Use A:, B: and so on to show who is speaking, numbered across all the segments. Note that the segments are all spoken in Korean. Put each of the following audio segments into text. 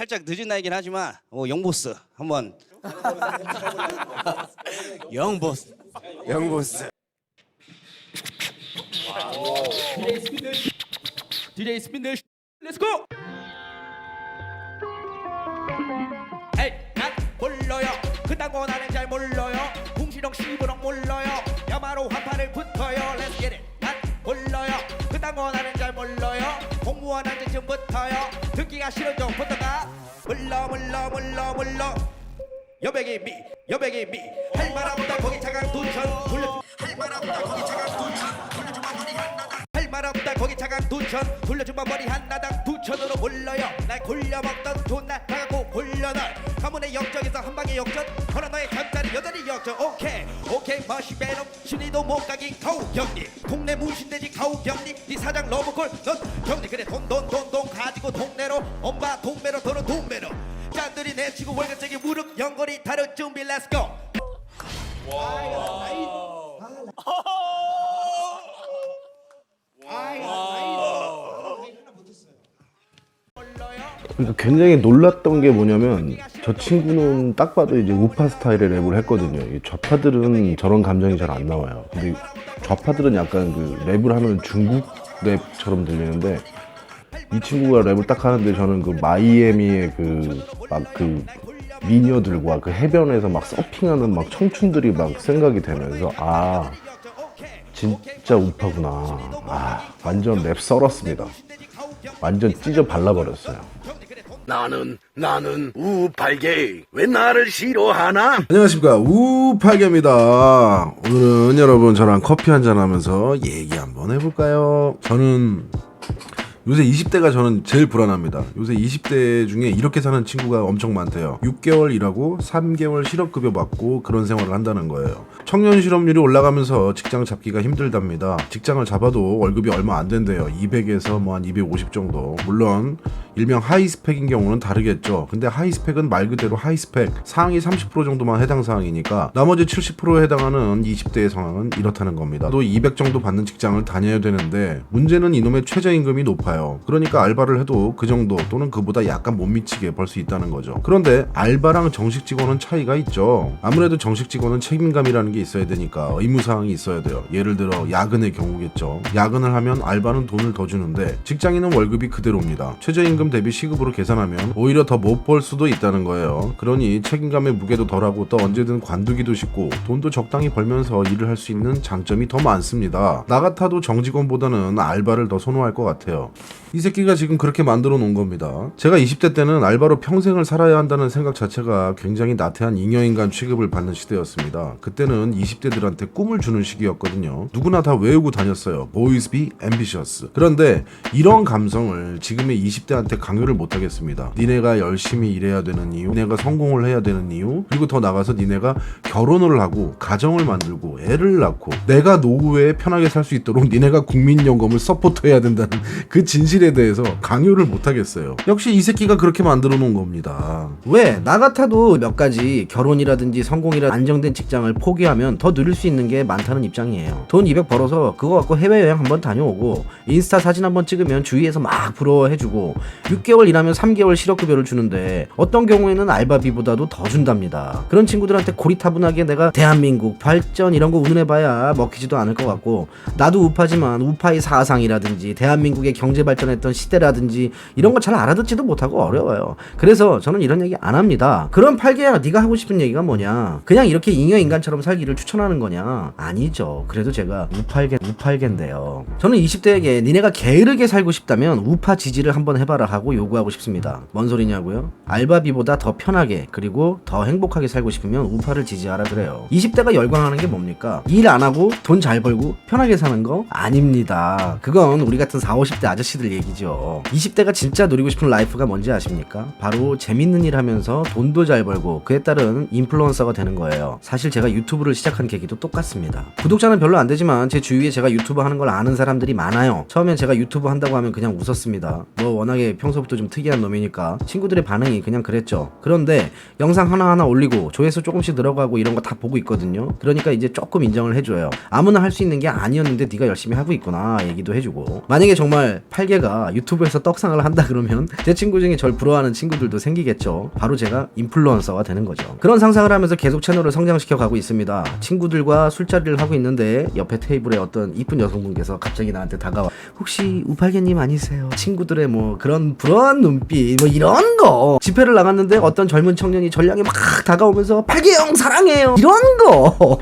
A: 살짝 늦은 나이긴 하지만 영보스 한번
B: 영보스.
C: DJ 스피드 렛츠고. 에이 난 몰라요 그딴 거 나는 잘 몰라요 궁시렁 시부렁 몰라요 야마로 한판을 붙어요 Let's get it 난 몰라요 그딴 거 나는 잘 몰라요 공무원 한테쯤부터요 듣기가 싫은 쪽부터가 몰라 여백이 미 할말 없다 거기 차강 두천 돌려 할말 없다 거기 차강 두천 돌려주마 머리 한나당 할말 없다 거기 차강 두천 돌려주마 머리 한나당 두천으로 몰라요 날 굴려먹던 존나 나가고 굴려 널 가문의 역적에서 한방의 역전 허나 너의 잠자리 여자리 역전 오케이 머시베놈 신이도 못 가긴 가우경리 동네 무신돼지 가우경리 네 사장 러브콜 넌 경리 그래 돈 가지고 동네로 엄마 동매로 도로 동매로 짠들이 내치고 월급쟁이 무릎 연거리 다른 준비 렛츠고
D: 그러니까 굉장히 놀랐던 게 뭐냐면 저 친구는 딱 봐도 이제 우파 스타일의 랩을 했거든요. 이 좌파들은 저런 감정이 잘 안 나와요. 근데 좌파들은 약간 그 랩을 하면 중국 랩처럼 들리는데 이 친구가 랩을 딱 하는데 저는 그 마이애미의 그 미녀들과 그 해변에서 막 서핑하는 막 청춘들이 막 생각이 되면서 아 진짜 우파구나. 아 완전 랩 썰었습니다. 완전 찢어 발라버렸어요.
B: 나는 우팔계. 왜 나를 싫어하나?
D: 안녕하십니까 우팔계입니다. 오늘은 여러분 저랑 커피 한잔 하면서 얘기 한번 해볼까요? 저는 요새 20대가 저는 제일 불안합니다. 요새 20대 중에 이렇게 사는 친구가 엄청 많대요. 6개월 일하고 3개월 실업급여 받고 그런 생활을 한다는 거예요. 청년 실업률이 올라가면서 직장 잡기가 힘들답니다. 직장을 잡아도 월급이 얼마 안 된대요. 200에서 뭐 한 250 정도. 물론 일명 하이스펙인 경우는 다르겠죠. 근데 하이스펙은 말 그대로 하이스펙 상위 30% 정도만 해당 사항이니까 나머지 70%에 해당하는 20대의 상황은 이렇다는 겁니다. 또 200 정도 받는 직장을 다녀야 되는데 문제는 이놈의 최저임금이 높아요. 그러니까 알바를 해도 그 정도 또는 그보다 약간 못 미치게 벌 수 있다는 거죠. 그런데 알바랑 정식 직원은 차이가 있죠. 아무래도 정식 직원은 책임감이라는 게 있어야 되니까 의무사항이 있어야 돼요. 예를 들어 야근의 경우겠죠. 야근을 하면 알바는 돈을 더 주는데 직장인은 월급이 그대로입니다. 최저임금 대비 시급으로 계산하면 오히려 더 못 벌 수도 있다는 거예요. 그러니 책임감의 무게도 덜하고 또 언제든 관두기도 쉽고 돈도 적당히 벌면서 일을 할 수 있는 장점이 더 많습니다. 나 같아도 정직원보다는 알바를 더 선호할 것 같아요. 이 새끼가 지금 그렇게 만들어 놓은 겁니다. 제가 20대 때는 알바로 평생을 살아야 한다는 생각 자체가 굉장히 나태한 잉여인간 취급을 받는 시대였습니다. 그때는 20대들한테 꿈을 주는 시기였거든요. 누구나 다 외우고 다녔어요. Boys be ambitious. 그런데 이런 감성을 지금의 20대한테 강요를 못하겠습니다. 니네가 열심히 일해야 되는 이유, 니네가 성공을 해야 되는 이유, 그리고 더 나가서 니네가 결혼을 하고 가정을 만들고 애를 낳고 내가 노후에 편하게 살 수 있도록 니네가 국민연금을 서포트해야 된다는 그 진실에 대해서 강요를 못하겠어요. 역시 이 새끼가 그렇게 만들어 놓은 겁니다.
E: 왜? 나 같아도 몇 가지 결혼이라든지 성공이라 안정된 직장을 포기하면 더 누릴 수 있는 게 많다는 입장이에요. 돈 200 벌어서 그거 갖고 해외여행 한번 다녀오고 인스타 사진 한번 찍으면 주위에서 막 부러워해주고 6개월 일하면 3개월 실업급여를 주는데 어떤 경우에는 알바비보다도 더 준답니다. 그런 친구들한테 고리타분하게 내가 대한민국 발전 이런 거 운운해봐야 먹히지도 않을 것 같고 나도 우파지만 우파의 사상이라든지 대한민국의 경제 발전했던 시대라든지 이런 거 잘 알아듣지도 못하고 어려워요. 그래서 저는 이런 얘기 안 합니다. 그럼 팔개야 네가 하고 싶은 얘기가 뭐냐? 그냥 이렇게 잉여인간처럼 살기를 추천하는 거냐? 아니죠. 그래도 제가 우팔개인데요. 저는 20대에게 니네가 게으르게 살고 싶다면 우파 지지를 한번 해봐라 하고 요구하고 싶습니다. 뭔 소리냐고요? 알바비보다 더 편하게 그리고 더 행복하게 살고 싶으면 우파를 지지하라 그래요. 20대가 열광하는 게 뭡니까? 일 안 하고 돈 잘 벌고 편하게 사는 거? 아닙니다. 그건 우리 같은 40, 50대 아저씨들 얘기죠. 20대가 진짜 누리고 싶은 라이프가 뭔지 아십니까? 바로 재밌는 일 하면서 돈도 잘 벌고 그에 따른 인플루언서가 되는 거예요. 사실 제가 유튜브를 시작한 계기도 똑같습니다. 구독자는 별로 안 되지만 제 주위에 제가 유튜브 하는 걸 아는 사람들이 많아요. 처음엔 제가 유튜브 한다고 하면 그냥 웃었습니다. 뭐 워낙에 평소부터 좀 특이한 놈이니까 친구들의 반응이 그냥 그랬죠. 그런데 영상 하나하나 올리고 조회수 조금씩 늘어가고 이런 거 다 보고 있거든요. 그러니까 이제 조금 인정을 해줘요. 아무나 할 수 있는 게 아니었는데 네가 열심히 하고 있구나 얘기도 해주고 만약에 정말 팔개가 제가 유튜브에서 떡상을 한다 그러면 제 친구 중에 절 부러워하는 친구들도 생기겠죠. 바로 제가 인플루언서가 되는 거죠. 그런 상상을 하면서 계속 채널을 성장시켜 가고 있습니다. 친구들과 술자리를 하고 있는데 옆에 테이블에 어떤 이쁜 여성분께서 갑자기 나한테 다가와 혹시 우팔개님 아니세요? 친구들의 뭐 그런 불안한 눈빛 뭐 이런 거. 집회를 나갔는데 어떤 젊은 청년이 전량에 막 다가오면서 팔개형 사랑해요 이런 거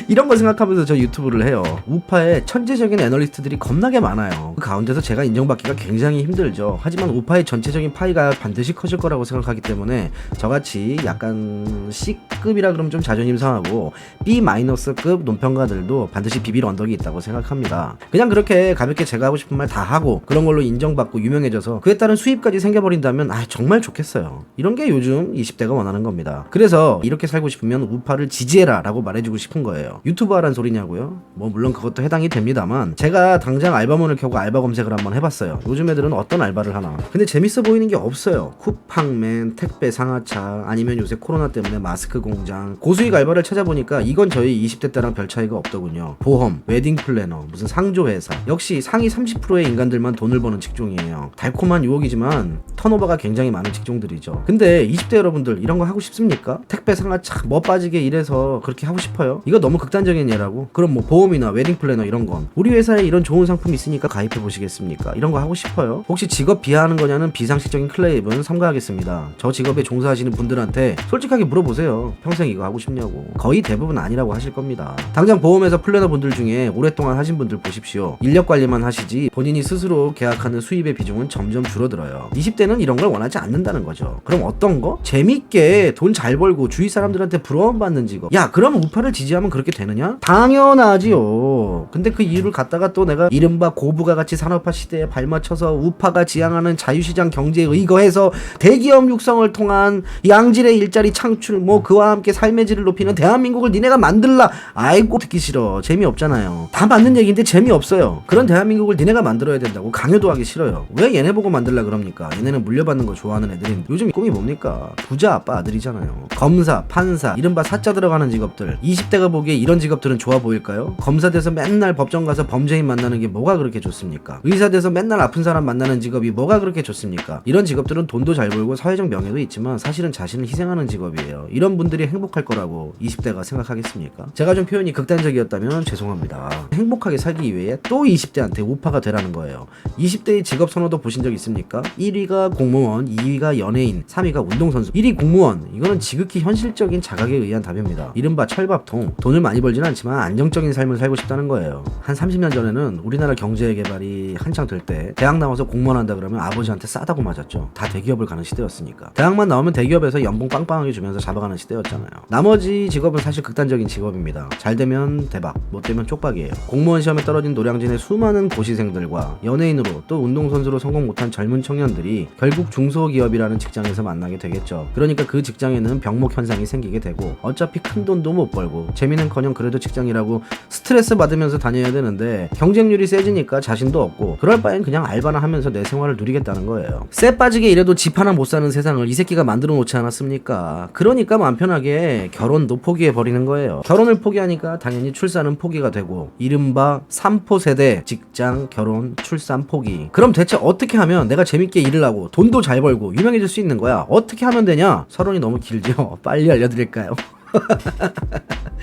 E: 이런 거 생각하면서 저 유튜브를 해요. 우파에 천재적인 애널리스트들이 겁나게 많아요. 그 가운데서 제가 인정받기가 굉장히 힘들죠. 하지만 우파의 전체적인 파이가 반드시 커질 거라고 생각하기 때문에 저같이 약간 C급이라 그러면 좀 자존심 상하고 B-급 논평가들도 반드시 비빌 언덕이 있다고 생각합니다. 그냥 그렇게 가볍게 제가 하고 싶은 말 다 하고 그런 걸로 인정받고 유명해져서 그에 따른 수입까지 생겨버린다면 정말 좋겠어요. 이런 게 요즘 20대가 원하는 겁니다. 그래서 이렇게 살고 싶으면 우파를 지지해라 라고 말해주고 싶은 거예요. 유튜브 하란 소리냐고요? 뭐 물론 그것도 해당이 됩니다만 제가 당장 알바몬을 켜고 알바 검색을 한번 해봤어요. 요즘 애들은 어떤 알바를 하나. 근데 재밌어 보이는 게 없어요. 쿠팡맨, 택배 상하차, 아니면 요새 코로나 때문에 마스크 공장, 고수익 알바를 찾아보니까 이건 저희 20대 때랑 별 차이가 없더군요. 보험, 웨딩 플래너, 무슨 상조회사, 역시 상위 30%의 인간들만 돈을 버는 직종이에요. 달콤한 유혹이지만 턴오버가 굉장히 많은 직종들이죠. 근데 20대 여러분들 이런 거 하고 싶습니까? 택배 상하차 뭐 빠지게 일해서 그렇게 하고 싶어요? 이거 너무 극단적인 예라고? 그럼 뭐 보험이나 웨딩 플래너 이런 건 우리 회사에 이런 좋은 상품 있으니까 가입해 보시겠습니까? 이런 거 하고 싶어요? 혹시 직업 비하하는 거냐는 비상식적인 클레임은 삼가하겠습니다. 저 직업에 종사하시는 분들한테 솔직하게 물어보세요. 평생 이거 하고 싶냐고. 거의 대부분 아니라고 하실 겁니다. 당장 보험회사 플래너 분들 중에 오랫동안 하신 분들 보십시오. 인력 관리만 하시지 본인이 스스로 계약하는 수입의 비중은 점점 줄어들어요. 20대는 이런 걸 원하지 않는다는 거죠. 그럼 어떤 거? 재밌게 돈 잘 벌고 주위 사람들한테 부러움 받는 직업. 야, 그럼 우파를 지지하면 그렇게 되느냐? 당연하지요. 근데 그 이유를 갖다가 또 내가 이른바 고부가 같이 산업화 시대에 발맞춰서 우파가 지향하는 자유시장 경제에 의거해서 대기업 육성을 통한 양질의 일자리 창출 뭐 그와 함께 삶의 질을 높이는 대한민국을 니네가 만들라. 아이고 듣기 싫어. 재미없잖아요. 다 맞는 얘기인데 재미없어요. 그런 대한민국을 니네가 만들어야 된다고 강요도 하기 싫어요. 왜 얘네 보고 만들라 그럽니까? 얘네는 물려받는 거 좋아하는 애들인데 요즘 꿈이 뭡니까? 부자 아빠 아들이잖아요. 검사, 판사, 이른바 사자 들어가는 직업들. 20대가 보기에 이런 직업들은 좋아 보일까요? 검사 돼서 맨날 법정 가서 범죄인 만나는 게 뭐가 그렇게 좋습니까? 의사 돼서 맨날 아픈 사람 만나는 직업이 뭐가 그렇게 좋습니까? 이런 직업들은 돈도 잘 벌고 사회적 명예도 있지만 사실은 자신을 희생하는 직업이에요. 이런 분들이 행복할 거라고 20대가 생각하겠습니까? 제가 좀 표현이 극단적이었다면 죄송합니다. 행복하게 살기 위해 또 20대한테 우파가 되라는 거예요. 20대의 직업 선호도 보신 적 있습니까? 1위가 공무원, 2위가 연예인, 3위가 운동선수. 1위 공무원. 이거는 지극히 현실적인 자각에 의한 답입니다. 이른바 철밥통. 돈을 많이 벌진 않지만 안정적인 삶을 살고 싶다는 거예요. 한 30년 전에는 우리나라 경제 개발이 한창 될 때 대학 나와서 공무원 한다 그러면 아버지한테 싸다고 맞았죠. 다 대기업을 가는 시대였으니까. 대학만 나오면 대기업에서 연봉 빵빵하게 주면서 잡아가는 시대였잖아요. 나머지 직업은 사실 극단적인 직업입니다. 잘 되면 대박, 못 되면 쪽박이에요. 공무원 시험에 떨어진 노량진의 수많은 고시생들과 연예인으로 또 운동선수로 성공 못한 젊은 청년들이 결국 중소기업이라는 직장에서 만나게 되겠죠. 그러니까 그 직장에는 병목 현상이 생기게 되고 어차피 큰 돈도 못 벌고 재미는커녕 그래도 직장이라고 스트레스 받으면서 다녀야 되는데 경쟁률이 세지니까 자신도 없고 그럴 바엔 그냥 알바나 하면서 내 생활을 누리겠다는 거예요. 쎄 빠지게 일해도 집 하나 못 사는 세상을 이 새끼가 만들어 놓지 않았습니까? 그러니까 마음 편하게 결혼도 포기해 버리는 거예요. 결혼을 포기하니까 당연히 출산은 포기가 되고 이른바 3포 세대 직장, 결혼, 출산 포기. 그럼 대체 어떻게 하면 내가 재밌게 일을 하고 돈도 잘 벌고 유명해질 수 있는 거야? 어떻게 하면 되냐? 서론이 너무 길죠? 빨리 알려드릴까요?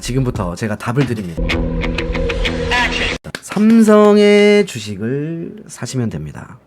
E: 지금부터 제가 답을 드립니다. 삼성의 주식을 사시면 됩니다.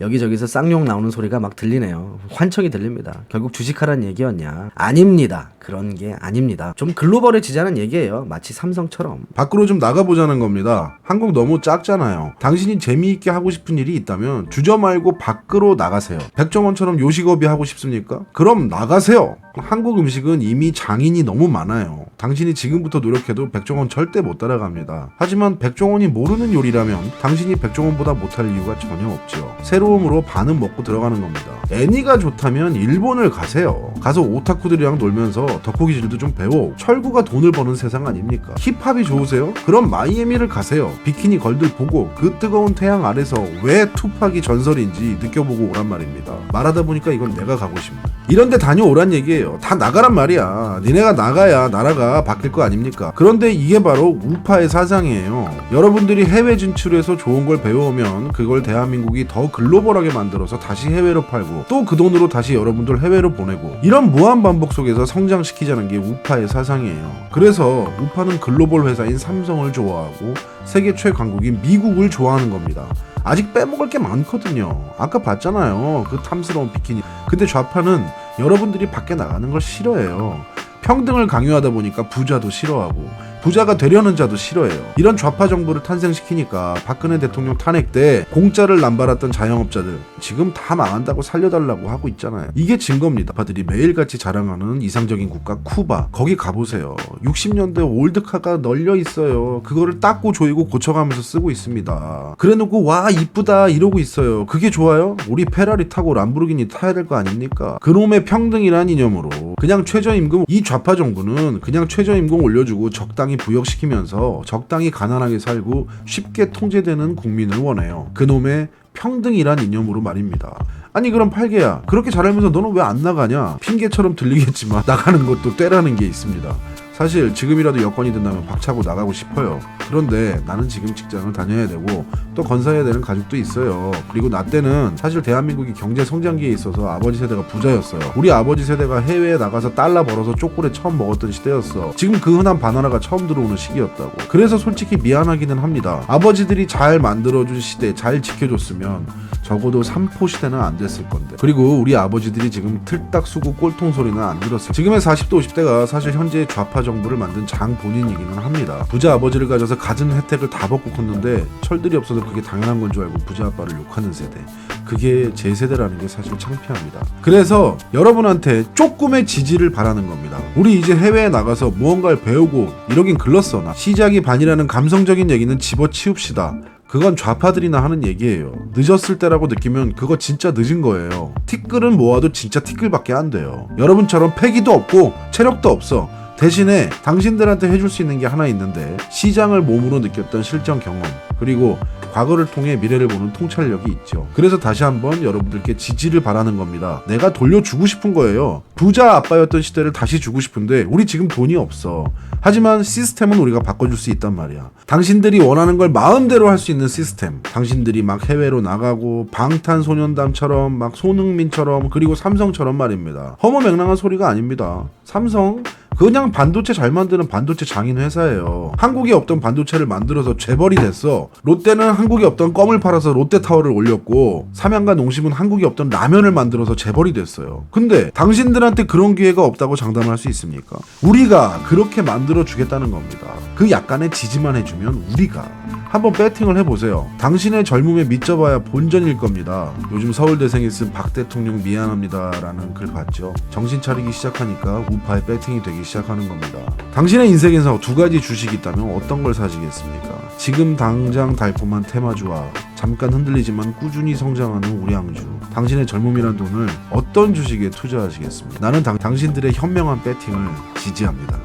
E: 여기저기서 쌍욕 나오는 소리가 막 들리네요. 환청이 들립니다. 결국 주식하라는 얘기였냐? 아닙니다. 그런 게 아닙니다. 좀 글로벌해지자는 얘기예요. 마치 삼성처럼.
D: 밖으로 좀 나가보자는 겁니다. 한국 너무 작잖아요. 당신이 재미있게 하고 싶은 일이 있다면 주저 말고 밖으로 나가세요. 백종원처럼 요식업이 하고 싶습니까? 그럼 나가세요. 한국 음식은 이미 장인이 너무 많아요. 당신이 지금부터 노력해도 백종원 절대 못 따라갑니다. 하지만 백종원이 모르는 요리라면 당신이 백종원보다 못할 이유가 전혀 없죠. 새로움으로 반은 먹고 들어가는 겁니다. 애니가 좋다면 일본을 가세요. 가서 오타쿠들이랑 놀면서 덕후기질도 좀 배워. 철구가 돈을 버는 세상 아닙니까? 힙합이 좋으세요? 그럼 마이애미를 가세요. 비키니 걸들 보고 그 뜨거운 태양 아래서 왜 투팍이 전설인지 느껴보고 오란 말입니다. 말하다 보니까 이건 내가 가고 싶네. 이런데 다녀오란 얘기예요. 나가래요. 다 나가란 말이야. 니네가 나가야 나라가 바뀔 거 아닙니까? 그런데 이게 바로 우파의 사상이에요. 여러분들이 해외 진출해서 좋은 걸 배워오면 그걸 대한민국이 더 글로벌하게 만들어서 다시 해외로 팔고 또 그 돈으로 다시 여러분들 해외로 보내고 이런 무한 반복 속에서 성장시키자는 게 우파의 사상이에요. 그래서 우파는 글로벌 회사인 삼성을 좋아하고 세계 최강국인 미국을 좋아하는 겁니다. 아직 빼먹을 게 많거든요. 아까 봤잖아요. 그 탐스러운 비키니. 근데 좌파는 여러분들이 밖에 나가는 걸 싫어해요. 평등을 강요하다 보니까 부자도 싫어하고 부자가 되려는 자도 싫어해요. 이런 좌파 정부를 탄생시키니까 박근혜 대통령 탄핵 때 공짜를 남발했던 자영업자들 지금 다 망한다고 살려달라고 하고 있잖아요. 이게 증거입니다. 좌파들이 매일같이 자랑하는 이상적인 국가 쿠바 거기 가보세요. 60년대 올드카가 널려 있어요. 그거를 닦고 조이고 고쳐가면서 쓰고 있습니다. 그래놓고 와 이쁘다 이러고 있어요. 그게 좋아요? 우리 페라리 타고 람보르기니 타야 될 거 아닙니까? 그놈의 평등이란 이념으로 그냥 최저임금 이 좌파 정부는 그냥 최저임금 올려주고 적당히 부역시키면서 적당히 가난하게 살고 쉽게 통제되는 국민을 원해요. 그놈의 평등이란 이념으로 말입니다. 아니 그럼 팔개야 그렇게 잘하면서 너는 왜 안 나가냐? 핑계처럼 들리겠지만 나가는 것도 때라는 게 있습니다. 사실 지금이라도 여건이 된다면 박차고 나가고 싶어요. 그런데 나는 지금 직장을 다녀야 되고 또 건사해야 되는 가족도 있어요. 그리고 나 때는 사실 대한민국이 경제 성장기에 있어서 아버지 세대가 부자였어요. 우리 아버지 세대가 해외에 나가서 달러 벌어서 초콜릿 처음 먹었던 시대였어. 지금 그 흔한 바나나가 처음 들어오는 시기였다고. 그래서 솔직히 미안하기는 합니다. 아버지들이 잘 만들어준 시대 잘 지켜줬으면 적어도 3포 시대는 안 됐을 건데. 그리고 우리 아버지들이 지금 틀딱 수고 꼴통 소리는 안 들었어요. 지금의 40대 50대가 사실 현재 좌파 정부를 만든 장 본인이기는 합니다. 부자 아버지를 가져서 가진 혜택을 다 벗고 컸는데 철들이 없어서 그게 당연한 건 줄 알고 부자 아빠를 욕하는 세대. 그게 제 세대라는 게 사실 창피합니다. 그래서 여러분한테 조금의 지지를 바라는 겁니다. 우리 이제 해외에 나가서 무언가를 배우고 이러긴 글렀어. 나 시작이 반이라는 감성적인 얘기는 집어치웁시다. 그건 좌파들이나 하는 얘기예요. 늦었을 때라고 느끼면 그거 진짜 늦은 거예요. 티끌은 모아도 진짜 티끌밖에 안 돼요. 여러분처럼 패기도 없고 체력도 없어. 대신에 당신들한테 해줄 수 있는 게 하나 있는데 시장을 몸으로 느꼈던 실전 경험 그리고 과거를 통해 미래를 보는 통찰력이 있죠. 그래서 다시 한번 여러분들께 지지를 바라는 겁니다. 내가 돌려주고 싶은 거예요. 부자 아빠였던 시대를 다시 주고 싶은데 우리 지금 돈이 없어. 하지만 시스템은 우리가 바꿔줄 수 있단 말이야. 당신들이 원하는 걸 마음대로 할 수 있는 시스템. 당신들이 막 해외로 나가고 방탄소년단처럼 막 손흥민처럼 그리고 삼성처럼 말입니다. 허무맹랑한 소리가 아닙니다. 삼성 그냥 반도체 잘 만드는 반도체 장인 회사예요. 한국에 없던 반도체를 만들어서 재벌이 됐어. 롯데는 한국에 없던 껌을 팔아서 롯데타워를 올렸고 삼양과 농심은 한국에 없던 라면을 만들어서 재벌이 됐어요. 근데 당신들한테 그런 기회가 없다고 장담할 수 있습니까? 우리가 그렇게 만들어 주겠다는 겁니다. 그 약간의 지지만 해주면 우리가 한번 배팅을 해보세요. 당신의 젊음에 믿져봐야 본전일 겁니다. 요즘 서울대생이 쓴 박 대통령 미안합니다 라는 글 봤죠. 정신 차리기 시작하니까 우파의 배팅이 되기 시작하는 겁니다. 당신의 인생에서 두 가지 주식이 있다면 어떤 걸 사시겠습니까? 지금 당장 달콤한 테마주와 잠깐 흔들리지만 꾸준히 성장하는 우량주. 당신의 젊음이란 돈을 어떤 주식에 투자하시겠습니까? 나는 당신들의 현명한 배팅을 지지합니다.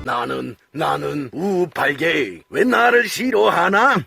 B: 나는 우팔계 왜 나를 싫어하나?